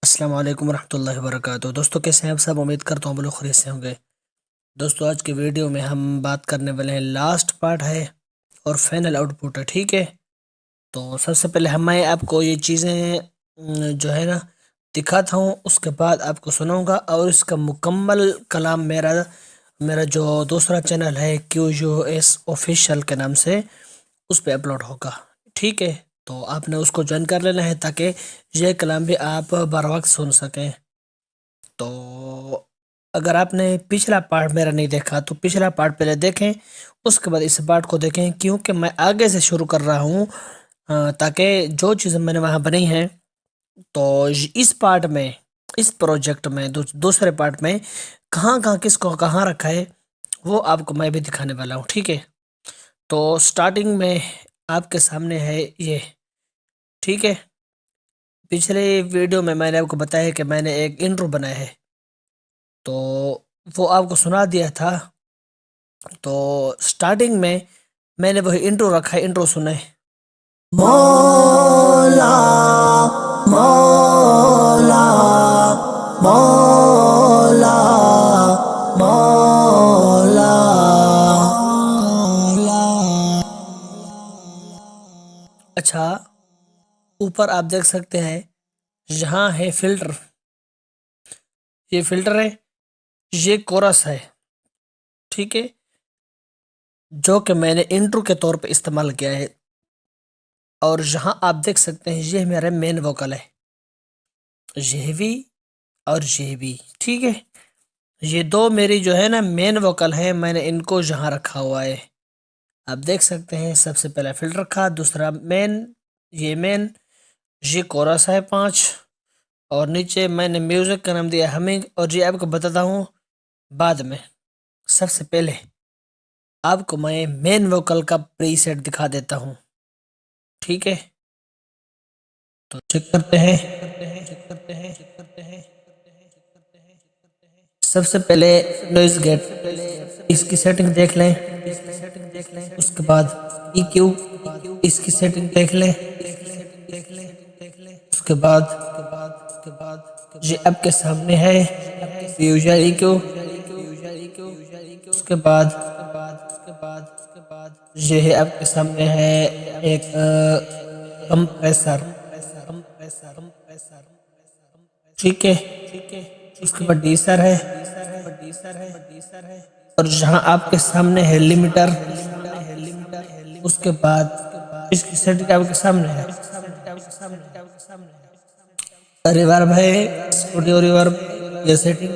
السلام علیکم ورحمۃ اللہ وبرکاتہ۔ دوستوں کیسے ہیں آپ سب؟ امید کرتا ہوں بلو خیریت سے ہوں گے۔ دوستوں آج کی ویڈیو میں ہم بات کرنے والے ہیں، لاسٹ پارٹ ہے اور فائنل آؤٹ پٹ ہے، ٹھیک ہے؟ تو سب سے پہلے میں آپ کو یہ چیزیں جو ہے نا دکھاتا ہوں، اس کے بعد آپ کو سناؤں گا، اور اس کا مکمل کلام میرا جو دوسرا چینل ہے QUS آفیشیل کے نام سے، اس پہ اپلوڈ ہوگا، ٹھیک ہے؟ تو آپ نے اس کو جوائن کر لینا ہے تاکہ یہ کلام بھی آپ بر وقت سن سکیں۔ تو اگر آپ نے پچھلا پارٹ میرا نہیں دیکھا تو پچھلا پارٹ پہلے دیکھیں، اس کے بعد اس پارٹ کو دیکھیں، کیونکہ میں آگے سے شروع کر رہا ہوں تاکہ جو چیزیں میں نے وہاں بنائی ہیں تو اس پارٹ میں، اس پروجیکٹ میں، دوسرے پارٹ میں کہاں کہاں کس کو کہاں رکھا ہے وہ آپ کو میں بھی دکھانے والا ہوں، ٹھیک ہے؟ تو سٹارٹنگ میں آپ کے سامنے ہے یہ، ٹھیک ہے؟ پچھلے ویڈیو میں نے آپ کو بتایا کہ میں نے ایک انٹرو بنایا ہے، تو وہ آپ کو سنا دیا تھا۔ تو سٹارٹنگ میں نے وہی انٹرو رکھا ہے، انٹرو سنیں۔ مولا مولا مولا مولا اچھا، اوپر آپ دیکھ سکتے ہیں یہاں ہے فلٹر، یہ فلٹر ہے، یہ کورس ہے، ٹھیک ہے؟ جو کہ میں نے انٹرو کے طور پہ استعمال کیا ہے، اور یہاں آپ دیکھ سکتے ہیں یہ میرا مین ووکل ہے، یہ بھی اور یہ بھی، ٹھیک ہے؟ یہ دو میری جو ہے نا مین ووکل ہیں، میں نے ان کو یہاں رکھا ہوا ہے، آپ دیکھ سکتے ہیں۔ سب سے پہلا فلٹر رکھا، دوسرا مین، یہ کورس ہے 5، اور نیچے میں نے میوزک کا نام دیا ہمنگ، اور یہ آپ کو بتاتا ہوں بعد میں۔ سب سے پہلے آپ کو میں مین ووکل کا پری سیٹ دکھا دیتا ہوں، ٹھیک ہے؟ تو چیک کرتے ہیں۔ سب سے پہلے نوائز گیٹ، اس کی سیٹنگ دیکھ لیں، اس کے بعد EQ، اس کی سیٹنگ دیکھ لیں، اس کے بعد یہ آپ کے سامنے ہے فیوژن EQ، اس کے بعد یہ ہے آپ کے سامنے ہے ایک کمپریسر، ٹھیک ہے؟ اس کے بعد ڈیسر ہے، اور جہاں آپ کے سامنے ہے لیمیٹر، اس کے بعد اس کی سیٹنگ آپ کے سامنے ہے ریورب ہے، اسٹوڈیو ریورب، یہ سیٹنگ،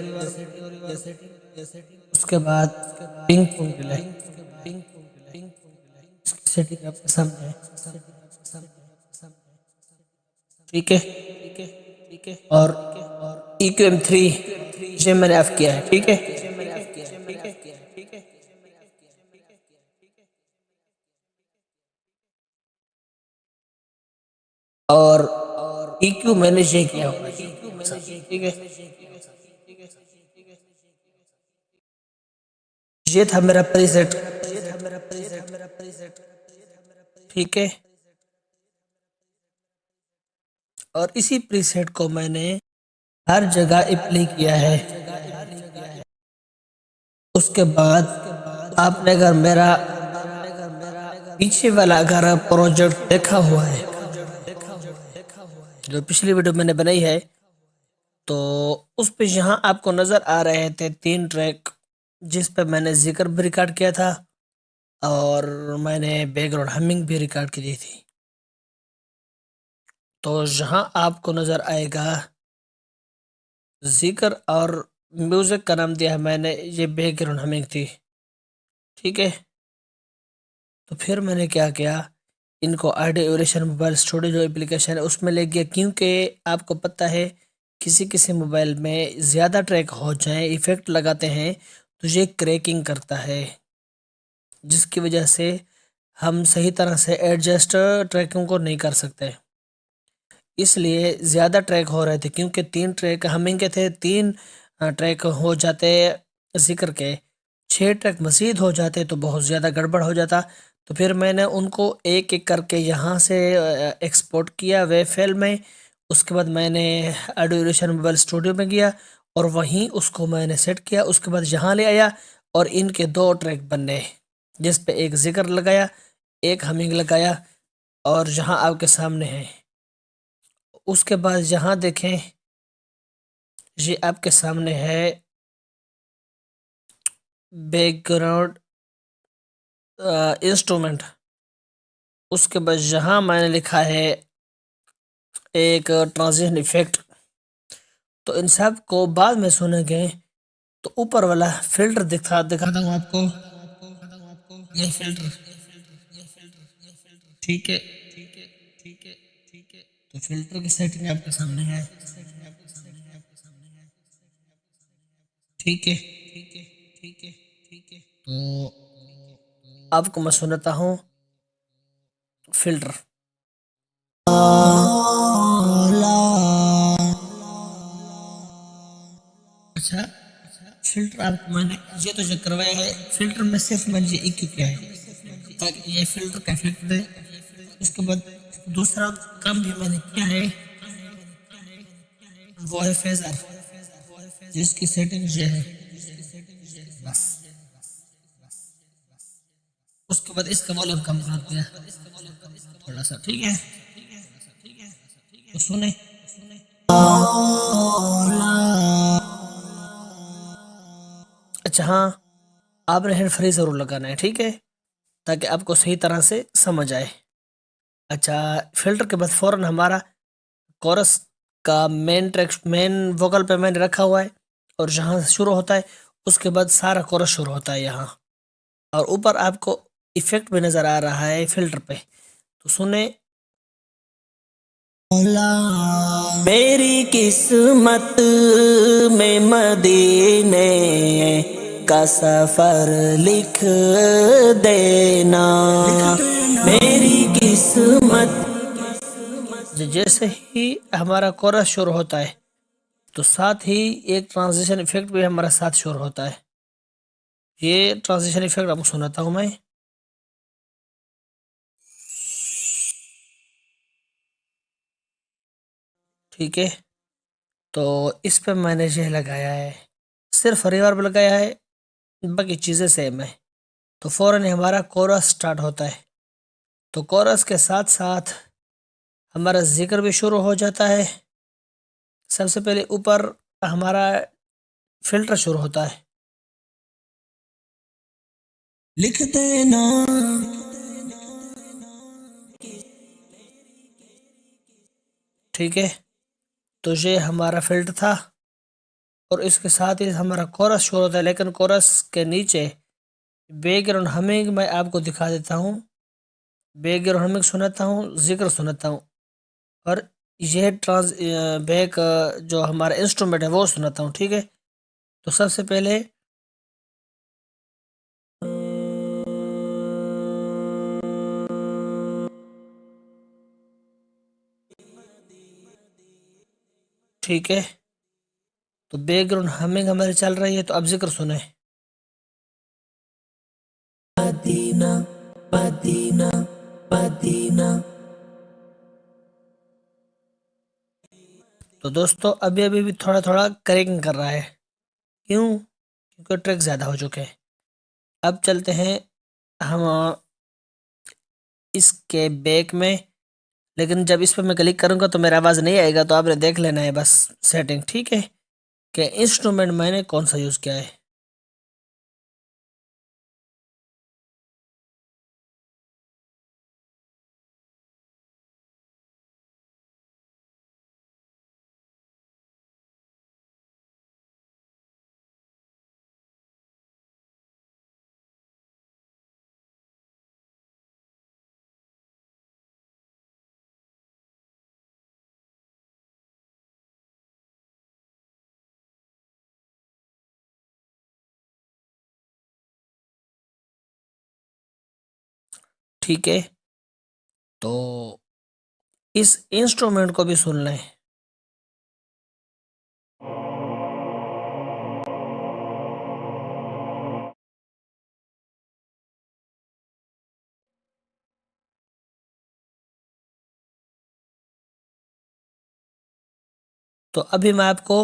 اس کے بعد پنک پونگل ہے، اس کی سیٹنگ آپ کے سامنے ہے، ٹھیک ہے؟ اور EQM3 یہ میں نے آف کیا ہے، ٹھیک ہے؟ اور EQ میں نے یہ کیا ہوا ہے، ٹھیک ہے؟ یہ تھا میرا پری سیٹ، ٹھیک ہے؟ اور اسی پری سیٹ کو میں نے ہر جگہ اپلائی کیا ہے۔ اس کے بعد آپ نے اگر میرا پیچھے والا اگر پروجیکٹ دیکھا ہوا ہے، جو پچھلی ویڈیو میں نے بنائی ہے، تو اس پہ یہاں آپ کو نظر آ رہے تھے 3 ٹریک، جس پہ میں نے ذکر بھی ریکارڈ کیا تھا اور میں نے بیک گراؤنڈ ہمنگ بھی ریکارڈ کی تھی۔ تو یہاں آپ کو نظر آئے گا ذکر اور میوزک کا نام دیا ہے میں نے، یہ بیک گراؤنڈ ہمنگ تھی، ٹھیک ہے؟ تو پھر میں نے کیا کیا، ان کو آڈیو ایوریشن موبائل اسٹوڈیو جو اپلیکیشن ہے اس میں لے گیا، کیونکہ آپ کو پتہ ہے کسی موبائل میں زیادہ ٹریک ہو جائیں، ایفیکٹ لگاتے ہیں تو یہ کریکنگ کرتا ہے، جس کی وجہ سے ہم صحیح طرح سے ایڈجسٹ ٹریکنگ کو نہیں کر سکتے۔ اس لیے زیادہ ٹریک ہو رہے تھے، کیونکہ 3 ٹریک ہمنگ کے تھے، 3 ٹریک ہو جاتے ذکر کے، 6 ٹریک مزید ہو جاتے تو بہت زیادہ گڑبڑ ہو جاتا۔ تو پھر میں نے ان کو ایک ایک کر کے یہاں سے ایکسپورٹ کیا ویب فائل میں، اس کے بعد میں نے آڈیو ایڈیشن موبائل اسٹوڈیو میں گیا اور وہیں اس کو میں نے سیٹ کیا. اس کے بعد یہاں لے آیا اور ان کے دو ٹریک بننے، جس پہ ایک ذکر لگایا، ایک ہمنگ لگایا، اور یہاں آپ کے سامنے ہے. اس کے بعد یہاں دیکھیں، یہ آپ کے سامنے ہے بیک گراؤنڈ انسٹرومنٹ. اس کے بعد یہاں میں نے لکھا ہے ایک ٹرانزیشن ایفیکٹ. تو ان سب کو بعد میں سنیں گے. تو اوپر والا فلٹر دکھاتا ہوں آپ کو، یہ فلٹر ٹھیک ہے. تو فلٹر کی سیٹنگ آپ کے سامنے ہے، ٹھیک ہے. تو آپ کو میں سناتا ہوں فلٹر. اچھا، فلٹر آپ کو میں نے یہ تو چیک کروایا ہے. فلٹر میں صرف میں نے ایک کیا ہے تاکہ یہ فلٹر کا افیکٹ دے. اس کے بعد دوسرا کام بھی میں نے کیا ہے، وہ ہے فیزر، جس کی سیٹنگ یہ ہے. بس اس کے بعد اس کا والیوم کم کر دیا تھوڑا سا، ٹھیک ہے. تو سنیں. اچھا ہاں، آپ نے ہینڈ فری ضرور لگانا ہے، ٹھیک ہے، تاکہ آپ کو صحیح طرح سے سمجھ آئے. اچھا، فلٹر کے بعد فوراً ہمارا کورس کا مین ووکل پہ میں نے رکھا ہوا ہے، اور جہاں سے شروع ہوتا ہے اس کے بعد سارا کورس شروع ہوتا ہے یہاں. اور اوپر آپ کو ایفیکٹ بھی نظر آ رہا ہے فلٹر پہ. تو سنیں. میری قسمت میں مدینے کا سفر لکھ دینا، میری قسمت. جیسے ہی ہمارا کورس شروع ہوتا ہے تو ساتھ ہی ایک ٹرانزیشن ایفیکٹ بھی ہمارا ساتھ شروع ہوتا ہے. یہ ٹرانزیشن ایفیکٹ آپ کو سناتا ہوں میں. ٹھیک ہے، تو اس پہ میں نے یہ لگایا ہے، صرف ریورب لگایا ہے، باقی چیزیں سیم ہے. تو فوراً ہمارا کورس سٹارٹ ہوتا ہے. تو کورس کے ساتھ ساتھ ہمارا ذکر بھی شروع ہو جاتا ہے. سب سے پہلے اوپر ہمارا فلٹر شروع ہوتا ہے. لکھ دینا ٹھیک ہے. تو یہ ہمارا فلٹر تھا، اور اس کے ساتھ ہی ہمارا کورس شروع ہوتا ہے. لیکن کورس کے نیچے بیک گراؤنڈ ہمنگ میں آپ کو دکھا دیتا ہوں. بیک گراؤنڈ ہمنگ سناتا ہوں، ذکر سناتا ہوں، اور یہ بیک جو ہمارا انسٹرومنٹ ہے وہ سناتا ہوں، ٹھیک ہے. تو سب سے پہلے ٹھیک ہے، تو بیک گراؤنڈ ہمنگ ہماری چل رہی ہے. تو اب ذکر سنیں. مدینہ مدینہ مدینہ. تو دوستو ابھی بھی تھوڑا تھوڑا کریکنگ کر رہا ہے. کیوں؟ کیونکہ ٹریک زیادہ ہو چکے ہیں. اب چلتے ہیں ہم اس کے بیک میں. لیکن جب اس پہ میں کلک کروں گا تو میرا آواز نہیں آئے گا. تو آپ نے دیکھ لینا ہے بس سیٹنگ، ٹھیک ہے، کہ انسٹرومنٹ میں نے کون سا یوز کیا ہے. ٹھیک ہے، تو اس انسٹرومنٹ کو بھی سن لیں. تو ابھی میں آپ کو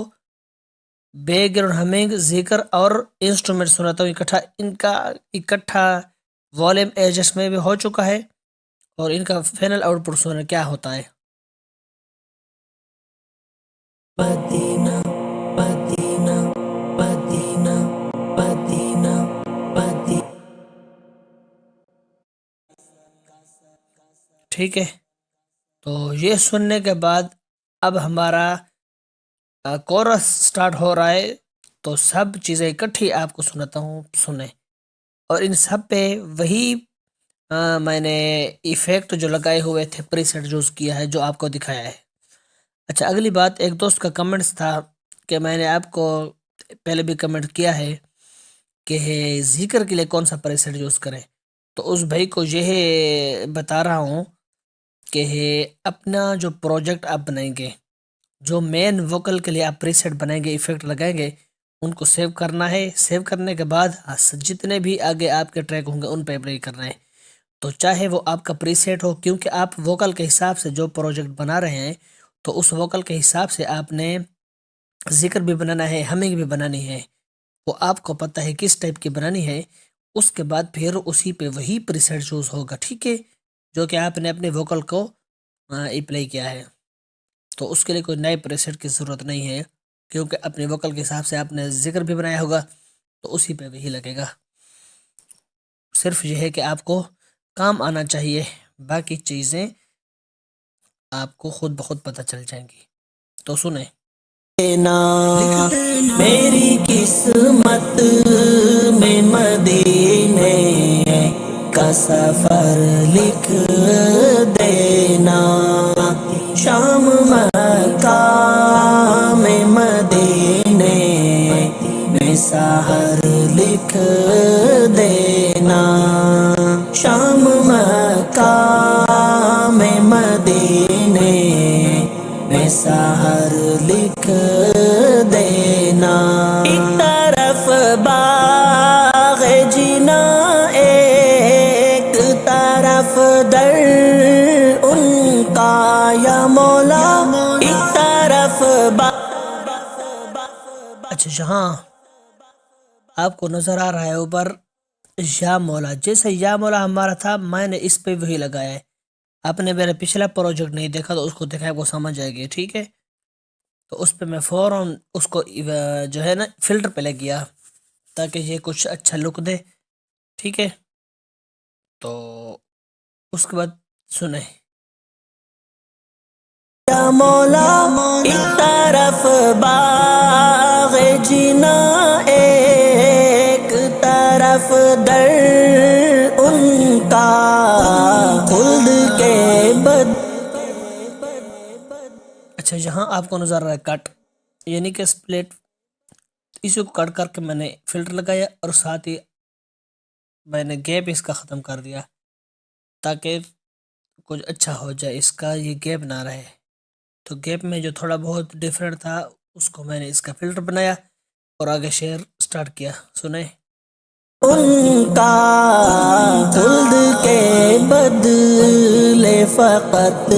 بیک گراؤنڈ ہمنگ، ذکر اور انسٹرومنٹ سناتا ہوں ان کا اکٹھا والیوم ایڈجسٹ میں بھی ہو چکا ہے، اور ان کا فائنل آؤٹ پٹ سننا کیا ہوتا ہے۔ مدینہ مدینہ مدینہ مدینہ مدینہ، ٹھیک ہے۔ تو یہ سننے کے بعد اب ہمارا کورس سٹارٹ ہو رہا ہے، تو سب چیزیں اکٹھی آپ کو سناتا ہوں، سنیں۔ اور ان سب پہ وہی میں نے ایفیکٹ جو لگائے ہوئے تھے، پری سیٹ یوز کیا ہے، جو آپ کو دکھایا ہے۔ اچھا، اگلی بات، ایک دوست کا کمنٹس تھا کہ میں نے آپ کو پہلے بھی کمنٹ کیا ہے کہ ذکر کے لیے کون سا پری سیٹ یوز کریں، تو اس بھائی کو یہ بتا رہا ہوں کہ اپنا جو پروجیکٹ آپ بنائیں گے، جو مین ووکل کے لیے آپ پری سیٹ بنائیں گے، ایفیکٹ لگائیں گے، ان کو سیو کرنا ہے۔ سیو کرنے کے بعد جتنے بھی آگے آپ کے ٹریک ہوں گے ان پہ اپلائی کرنا ہے۔ تو چاہے وہ آپ کا پری سیٹ ہو، کیونکہ آپ ووکل کے حساب سے جو پروجیکٹ بنا رہے ہیں، تو اس ووکل کے حساب سے آپ نے ذکر بھی بنانا ہے، ہمنگ بھی بنانی ہے، وہ آپ کو پتہ ہے کس ٹائپ کی بنانی ہے۔ اس کے بعد پھر اسی پہ وہی پری سیٹ یوز ہوگا، ٹھیک ہے، جو کہ آپ نے اپنے ووکل کو اپلائی کیا ہے۔ تو اس کے لیے کوئی نئے پری سیٹ کی ضرورت نہیں ہے، کیونکہ اپنے ووکل کے حساب سے آپ نے ذکر بھی بنایا ہوگا، تو اسی پہ وہی لگے گا۔ صرف یہ ہے کہ آپ کو کام آنا چاہیے، باقی چیزیں آپ کو خود بخود پتہ چل جائیں گی۔ تو سنیں۔ میری قسمت میں مدینے کا سفر لکھ دینا، شام مکہ میں مدینے میں سحر لکھ دینا، شام مکہ میں مدینے میں سحر لکھ دینا۔ ایک طرف باغ جنا، ایک طرف در ان کا یا مولا، ایک طرف اچھا جہاں آپ کو نظر آ رہا ہے اوپر یا مولا، جیسے یا مولا ہمارا تھا، میں نے اس پہ وہی لگایا ہے۔ آپ نے میرا پچھلا پروجیکٹ نہیں دیکھا تو اس کو دیکھا ہے، وہ سمجھ جائے گی، ٹھیک ہے۔ تو اس پہ میں فوراً اس کو جو ہے نا فلٹر پہ لگ گیا، تاکہ یہ کچھ اچھا لک دے، ٹھیک ہے۔ تو اس کے بعد سنیں۔ یا مولا ایک طرف باغ جنا، ایک طرف در ان کا خلد کے بد۔ اچھا، یہاں آپ کو نظر آ رہا ہے کٹ، یعنی کہ سپلٹ، اسی کو کٹ کر کے میں نے فلٹر لگایا، اور ساتھ ہی میں نے گیپ اس کا ختم کر دیا، تاکہ کچھ اچھا ہو جائے، اس کا یہ گیپ نہ رہے۔ تو گیپ میں جو تھوڑا بہت ڈیفرنٹ تھا، اس کو میں نے اس کا فلٹر بنایا اور آگے شیئر سٹارٹ کیا، سنیں۔ ان کا خلد کے بدلے فقط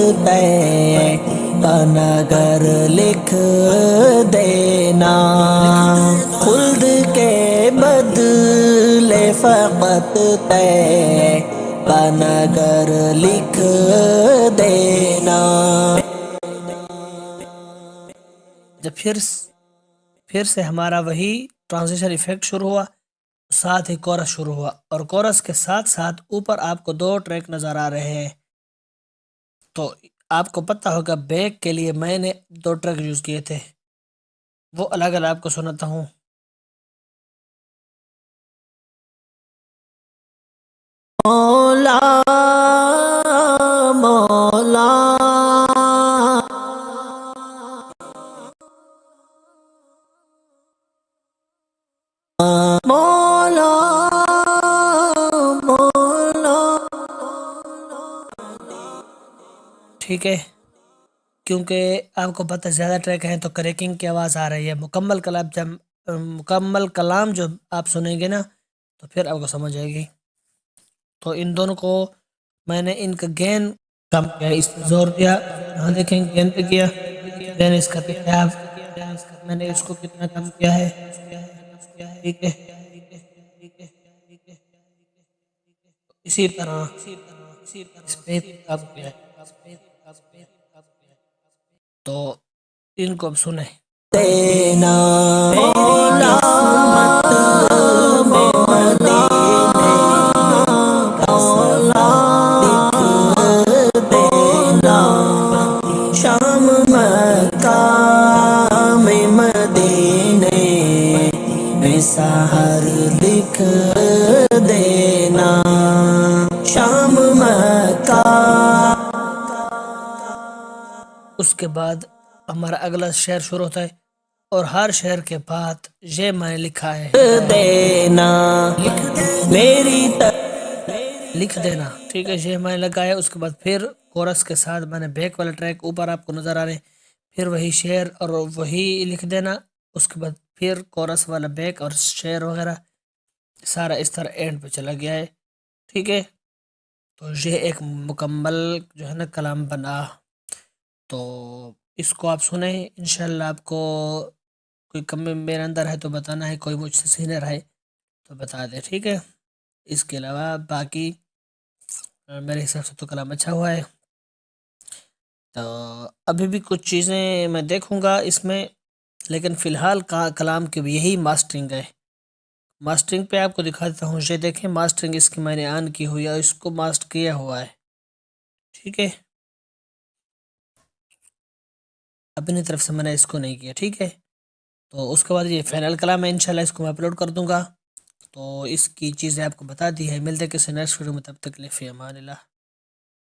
نگر لکھ دینا، خلد کے بدلے فقط نگر لکھ دینا۔ جب پھر سے ہمارا وہی ٹرانزیشن ایفیکٹ شروع ہوا، ساتھ ہی کورس شروع ہوا، اور کورس کے ساتھ ساتھ اوپر آپ کو 2 ٹریک نظر آ رہے ہیں۔ تو آپ کو پتہ ہوگا بیک کے لیے میں نے 2 ٹریک یوز کیے تھے، وہ الگ الگ آپ کو سناتا ہوں۔ مولا مولا مولا مولا، ٹھیک ہے، کیونکہ آپ کو پتہ زیادہ ٹریک ہیں تو کریکنگ کی آواز آ رہی ہے۔ مکمل کلام جب آپ سنیں گے نا، تو پھر آپ کو سمجھ آئے گی۔ تو ان دونوں کو میں نے ان کا گین کم کیا، اس پہ زور دیا، یہاں دیکھیں گین پہ کیا، دین اس کا میں نے اس کو کتنا کم کیا ہے، ٹھیک ہے، اسی طرح اس پہ کم کیا ہے، تو ان کو اب سنیں دینا شام مکہ میں مدینے میں سحر لکھ دینا، شام مکہ۔ اس کے بعد ہمارا اگلا شعر شروع ہوتا ہے، اور ہر شعر کے بعد یہ میں نے لکھا ہے دینا، میری لکھ دینا، ٹھیک ہے، یہ میں نے لگایا۔ اس کے بعد پھر کورس کے ساتھ میں نے بیک والا ٹریک اوپر آپ کو نظر آ رہے ہیں، پھر وہی شعر اور وہی لکھ دینا، اس کے بعد پھر کورس والا بیک اور شعر وغیرہ سارا اس طرح اینڈ پہ چلا گیا ہے، ٹھیک ہے۔ تو یہ ایک مکمل جو ہے نا کلام بنا، تو اس کو آپ سنیں انشاءاللہ۔ آپ کو کوئی کمی میرے اندر ہے تو بتانا ہے، کوئی مجھ سے سینئر ہے تو بتا دے، ٹھیک ہے۔ اس کے علاوہ باقی میرے حساب سے تو کلام اچھا ہوا ہے۔ تو ابھی بھی کچھ چیزیں میں دیکھوں گا اس میں، لیکن فی الحال کلام کی بھی یہی ماسٹرنگ ہے۔ ماسٹرنگ پہ آپ کو دکھا دیتا ہوں، یہ دیکھیں ماسٹرنگ اس کی میں نے آن کی ہوئی ہے، اور اس کو ماسٹر کیا ہوا ہے، ٹھیک ہے۔ اپنی طرف سے میں نے اس کو نہیں کیا، ٹھیک ہے۔ تو اس کے بعد یہ فائنل کلام ہے، انشاءاللہ اس کو میں اپلوڈ کر دوں گا۔ تو اس کی چیزیں آپ کو بتا دی ہے، ملتے کسی نیکسٹ ویڈیو میں، تب تک کے لیے فی امان اللہ۔